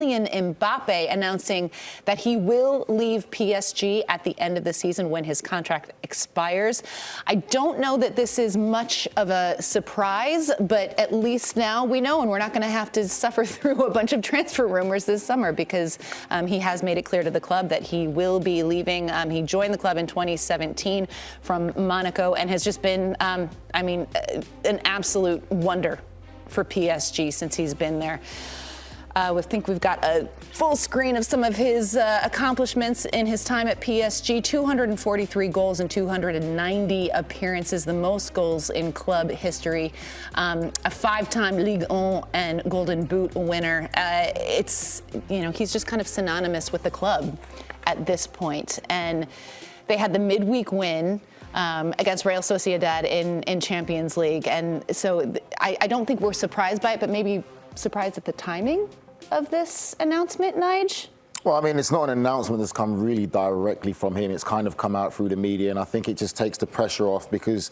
Kylian Mbappe announcing that he will leave PSG at the end of the season when his contract expires. I don't know that this is much of a surprise, but at least now we know, and we're not going to have to suffer through a bunch of transfer rumors this summer because he has made it clear to the club that he will be leaving. He joined the club in 2017 from Monaco and has just been, an absolute wonder for PSG since he's been there. We think we've got a full screen of some of his accomplishments in his time at PSG. 243 goals and 290 appearances, the most goals in club history. A five-time Ligue 1 and Golden Boot winner. He's just kind of synonymous with the club at this point. And they had the midweek win against Real Sociedad in Champions League. And so I don't think we're surprised by it, but maybe surprised at the timing of this announcement, Nige? Well, I mean, it's not an announcement that's come really directly from him. It's kind of come out through the media, and I think it just takes the pressure off because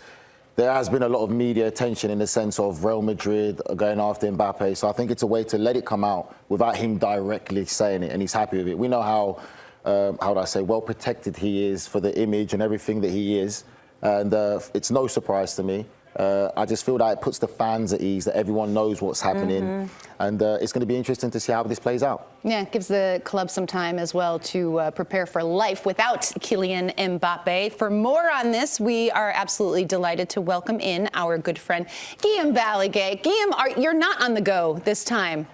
there has been a lot of media attention in the sense of Real Madrid going after Mbappe. So I think it's a way to let it come out without him directly saying it, and he's happy with it. We know how do I say, well protected he is for the image and everything that he is, and it's no surprise to me. I just feel that it puts the fans at ease, that everyone knows what's happening. And it's going to be interesting to see how this plays out. Yeah, it gives the club some time as well to prepare for life without Kylian Mbappe. For more on this, we are absolutely delighted to welcome in our good friend, Guillem Balague. Guillem, you're not on the go this time.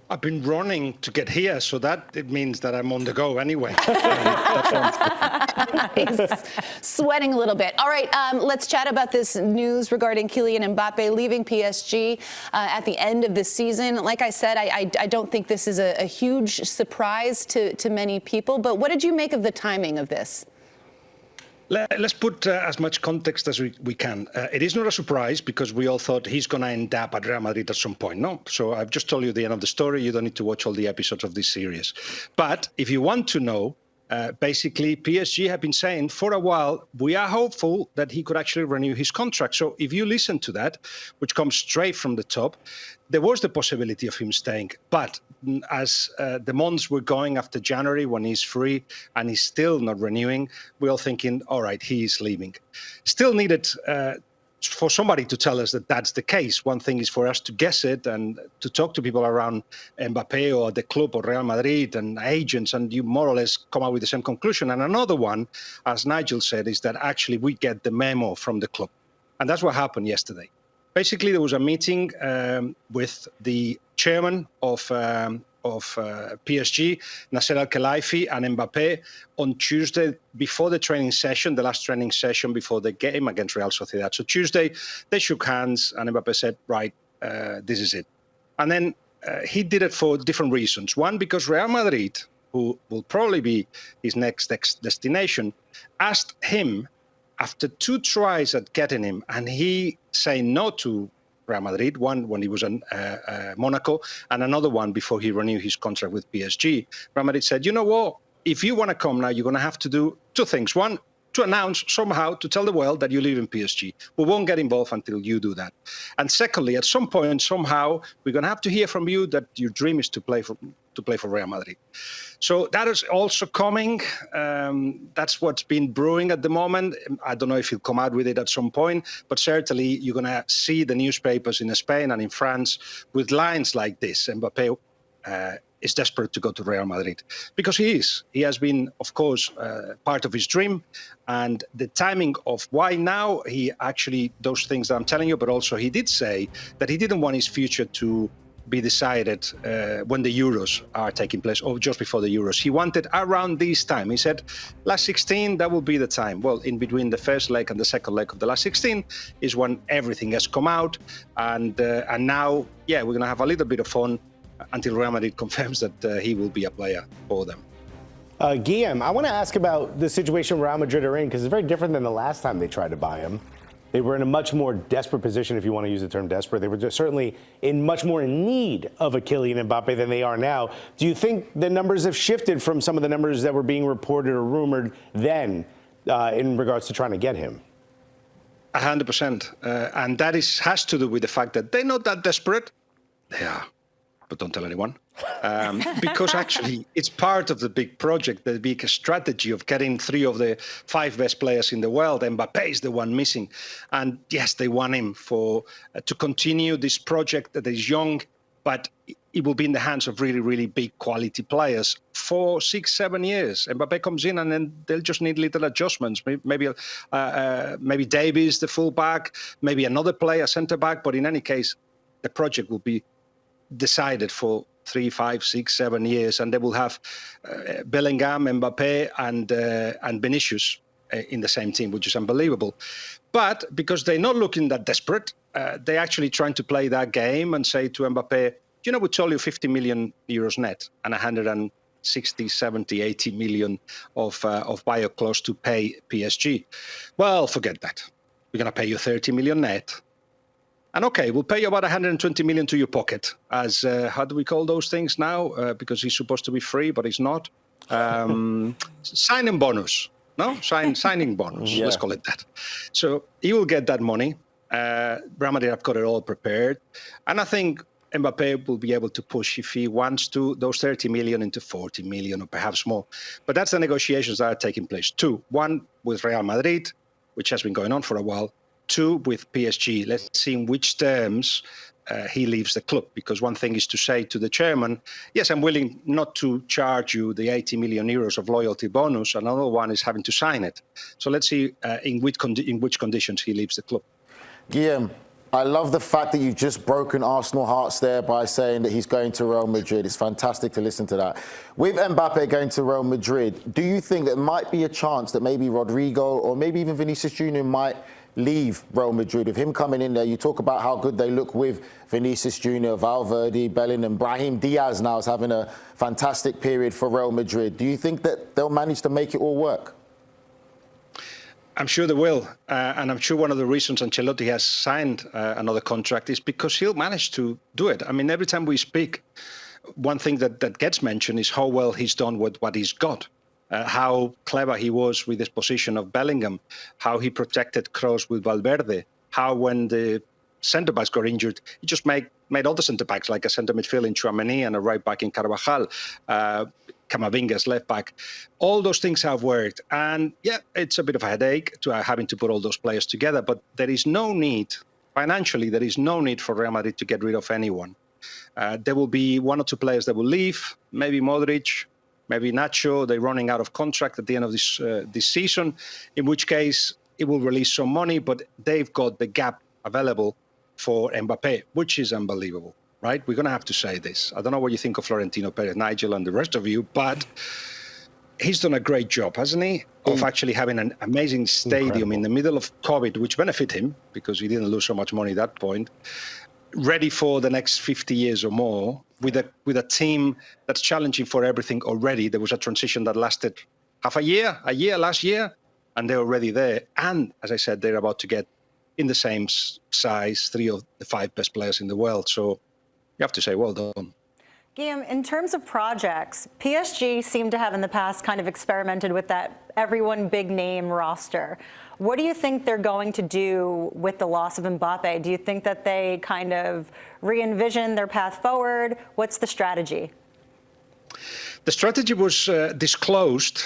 I've been running to get here, so that it means that I'm on the go anyway. He's sweating a little bit. All right, let's chat about this news regarding Kylian Mbappe leaving PSG at the end of the season. Like I said, I don't think this is a huge surprise to many people, but what did you make of the timing of this? Let's put as much context as we can. It is not a surprise because we all thought he's going to end up at Real Madrid at some point. No, so I've just told you the end of the story. You don't need to watch all the episodes of this series. But if you want to know, basically, PSG have been saying for a while, we are hopeful that he could actually renew his contract. So if you listen to that, which comes straight from the top, there was the possibility of him staying. But as the months were going after January, when he's free and he's still not renewing, we're all thinking, all right, he is leaving. Still needed for somebody to tell us that that's the case. One thing is for us to guess it and to talk to people around Mbappe or the club or Real Madrid and agents, and you more or less come out with the same conclusion. And another one, as Nigel said, is that actually we get the memo from the club. And that's what happened yesterday. Basically, there was a meeting with the chairman of PSG, Nasser Al-Khelaifi, and Mbappe on Tuesday before the training session, the last training session before the game against Real Sociedad. So Tuesday, they shook hands and Mbappe said, right, this is it. And then he did it for different reasons. One, because Real Madrid, who will probably be his next destination, asked him after 2 tries at getting him, and he said no to Real Madrid, one when he was in Monaco, and another one before he renewed his contract with PSG. Real Madrid said, you know what, if you want to come now, you're going to have to do 2 things. One, to announce somehow, to tell the world that you live in PSG. We won't get involved until you do that. And secondly, at some point, somehow, we're going to have to hear from you that your dream is to play for Real Madrid. So that is also coming. That's what's been brewing at the moment. I don't know if he'll come out with it at some point, but certainly you're going to see the newspapers in Spain and in France with lines like this. Mbappe is desperate to go to Real Madrid because he is. He has been, of course, part of his dream. And the timing of why now he actually those things that I'm telling you, but also he did say that he didn't want his future to be decided when the Euros are taking place, or just before the Euros. He wanted around this time. He said, last 16, that will be the time. Well, in between the first leg and the second leg of the last 16 is when everything has come out. And now, yeah, we're going to have a little bit of fun until Real Madrid confirms that he will be a player for them. Guillem, I want to ask about the situation Real Madrid are in, because it's very different than the last time they tried to buy him. They were in a much more desperate position, if you want to use the term desperate. They were just certainly much more in need of a Kylian Mbappe than they are now. Do you think the numbers have shifted from some of the numbers that were being reported or rumored then in regards to trying to get him? 100%. And that has to do with the fact that they're not that desperate. They are. but don't tell anyone. Because actually it's part of the big project, the big strategy of getting 3 of the 5 best players in the world. Mbappe is the one missing. And yes, they want him to continue this project that is young, but it will be in the hands of really, really big quality players for 6-7 years. Mbappe comes in and then they'll just need little adjustments. Maybe Davies, the fullback, maybe another player, centre back. But in any case, the project will be decided for 3, 5, 6, 7 years, and they will have Bellingham, Mbappe, and Vinicius in the same team, which is unbelievable. But because they're not looking that desperate, they're actually trying to play that game and say to Mbappe, you know, we told you 50 million euros net and 160, 70, 80 million of bio clause to pay PSG. Well, forget that. We're going to pay you 30 million net. And okay, we'll pay you about 120 million to your pocket as, how do we call those things now? Because he's supposed to be free, but he's not. Signing bonus. No? Signing bonus. Yeah. Let's call it that. So he will get that money. Real Madrid have got it all prepared. And I think Mbappe will be able to push, if he wants to, those 30 million into 40 million or perhaps more. But that's the negotiations that are taking place. 2, 1 with Real Madrid, which has been going on for a while. 2 with PSG. Let's see in which terms he leaves the club. Because one thing is to say to the chairman, yes, I'm willing not to charge you the 80 million euros of loyalty bonus. Another one is having to sign it. So let's see in which conditions he leaves the club. Guillem, I love the fact that you've just broken Arsenal hearts there by saying that he's going to Real Madrid. It's fantastic to listen to that. With Mbappe going to Real Madrid, do you think there might be a chance that maybe Rodrigo or maybe even Vinicius Jr. might leave Real Madrid? With him coming in there, you talk about how good they look with Vinicius Jr., Valverde, Bellingham, Brahim Diaz now is having a fantastic period for Real Madrid. Do you think that they'll manage to make it all work? I'm sure they will. And I'm sure one of the reasons Ancelotti has signed another contract is because he'll manage to do it. I mean, every time we speak, one thing that gets mentioned is how well he's done with what he's got. How clever he was with his position of Bellingham, how he protected Kroos with Valverde, how when the centre-backs got injured, he just made other centre-backs, like a centre midfield in Tchouaméni and a right-back in Carvajal, Camavinga's left-back. All those things have worked. And, yeah, it's a bit of a headache to having to put all those players together, but there is no need, financially, there is no need for Real Madrid to get rid of anyone. There will be 1 or 2 players that will leave, maybe Modric, maybe Nacho. They're running out of contract at the end of this season, in which case it will release some money, but they've got the gap available for Mbappe, which is unbelievable, right? We're going to have to say this. I don't know what you think of Florentino Perez, Nigel, and the rest of you, but he's done a great job, hasn't he, of actually having an amazing stadium in the middle of COVID, which benefit him because he didn't lose so much money at that point, ready for the next 50 years or more, with a team that's challenging for everything already. There was a transition that lasted half a year last year, and they're already there. And as I said, they're about to get in the same size 3 of the 5 best players in the world. So you have to say, well done. Guillem, in terms of projects, PSG seemed to have in the past kind of experimented with that everyone big name roster. What do you think they're going to do with the loss of Mbappe? Do you think that they kind of re-envision their path forward? What's the strategy? The strategy was disclosed.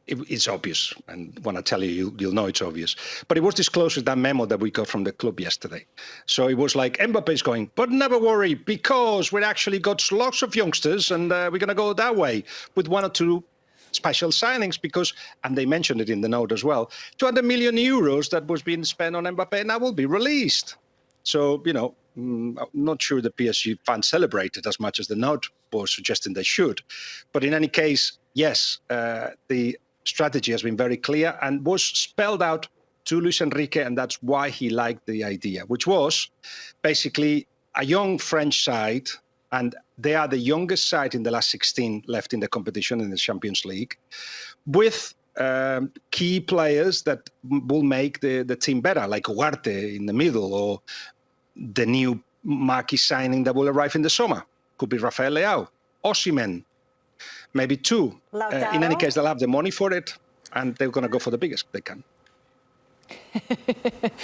It's obvious, and when I tell you, you'll know it's obvious. But it was disclosed with that memo that we got from the club yesterday. So it was like, Mbappe's going, but never worry, because we actually got lots of youngsters, and we're going to go that way with 1 or 2 special signings, because, and they mentioned it in the note as well, 200 million euros that was being spent on Mbappe now will be released. So, you know, I'm not sure the PSG fans celebrated as much as the note was suggesting they should. But in any case, yes, the strategy has been very clear and was spelled out to Luis Enrique, and that's why he liked the idea, which was basically a young French side, and they are the youngest side in the last 16 left in the competition in the Champions League, with key players that will make the team better, like Ugarte in the middle, or the new marquee signing that will arrive in the summer. Could be Rafael Leao, Osimhen, maybe 2. In any case, they'll have the money for it, and they're going to go for the biggest they can.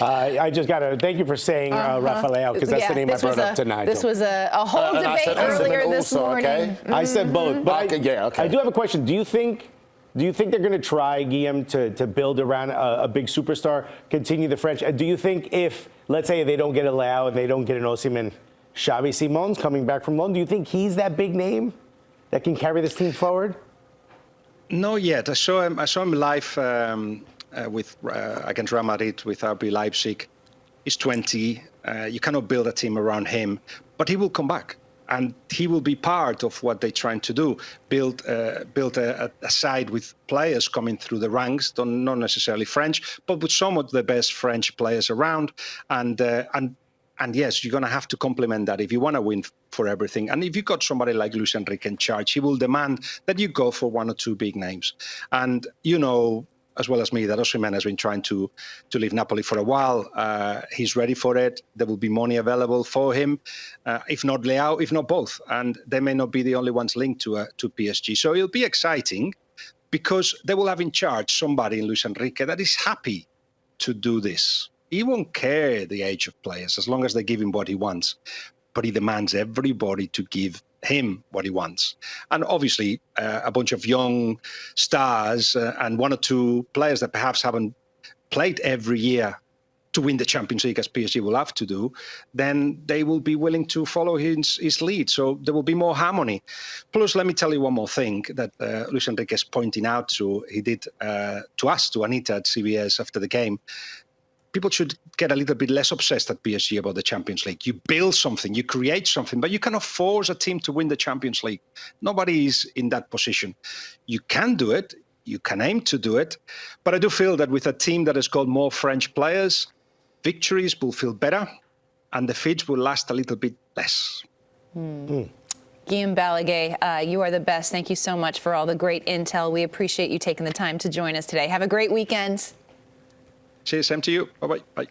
I just got to thank you for saying Rafael, because that's the name I brought up to Nigel. This was a whole debate earlier this morning. Okay? I said both. But Okay. I do have a question. Do you think they're going to try, Guillem, to build around a big superstar, continue the French? Do you think if, let's say, they don't get a Leao and they don't get an Osimhen, Xavi Simon's coming back from loan, do you think he's that big name that can carry this team forward? Not yet. I saw him live against Real Madrid with RB Leipzig. He's 20. You cannot build a team around him, but he will come back. And he will be part of what they're trying to do, build a side with players coming through the ranks, not necessarily French, but with some of the best French players around. And yes, you're going to have to complement that if you want to win for everything. And if you've got somebody like Luis Enrique in charge, he will demand that you go for one or two big names. And you know, as well as me, that Osimhen has been trying to leave Napoli for a while. He's ready for it. There will be money available for him, if not Leao, if not both. And they may not be the only ones linked to PSG. So it'll be exciting because they will have in charge somebody in Luis Enrique that is happy to do this. He won't care the age of players as long as they give him what he wants. But he demands everybody to give him what he wants. And obviously, a bunch of young stars and one or two players that perhaps haven't played every year to win the Champions League, as PSG will have to do, then they will be willing to follow his lead. So there will be more harmony. Plus, let me tell you one more thing that Luis Enrique is pointing out to. He did to us, to Anita at CBS after the game. People should get a little bit less obsessed at PSG about the Champions League. You build something, you create something, but you cannot force a team to win the Champions League. Nobody is in that position. You can do it, you can aim to do it, but I do feel that with a team that has got more French players, victories will feel better and defeats will last a little bit less. Guillem Balague, you are the best. Thank you so much for all the great intel. We appreciate you taking the time to join us today. Have a great weekend. Cheers, same to you. Bye-bye. Bye.